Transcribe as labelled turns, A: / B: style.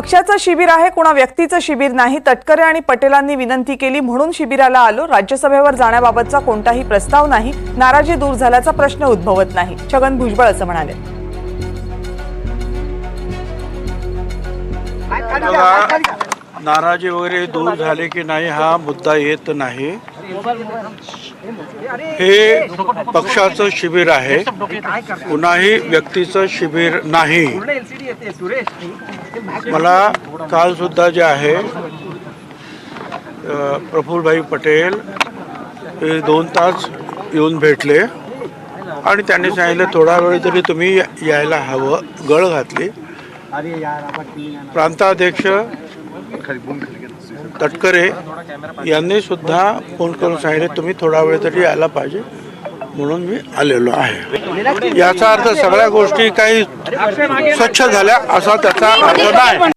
A: पक्षाचं शिबिर आहे, कोणा व्यक्तीचं शिबिर नाही। तटकरे आणि पटेलांनी विनंती केली म्हणून शिबिराला आलो। राज्यसभेवर जाण्याबाबतचा कोणताही प्रस्ताव नाही। नाराजी दूर झाल्याचा प्रश्न उद्भवत नाही, छगन भुजबळ असं म्हणाले।
B: नाराजी वगैरे दूर झाले की नाही हा मुद्दा येत नाही। हे पक्षाचं शिबिर आहे, कुणाही व्यक्तीचं शिबिर नाही। मला काल सुद्धा जे आहे प्रफुल्लभाई पटेल हे 2 तास येऊन भेटले आणि त्यांनी सांगितलं थोडा वेळ तरी तुम्ही यायला हवं, गळ घातली। प्रांताध्यक्ष तटकरे यांनी सुद्धा फोन करून सांगितले तुम्ही थोडा वेळ तरी यायला पाहिजे, म्हणून मी आलेलो आहे। याचा अर्थ सगळ्या गोष्टी काही स्वच्छ झाल्या असा त्याचा अर्थ नाही।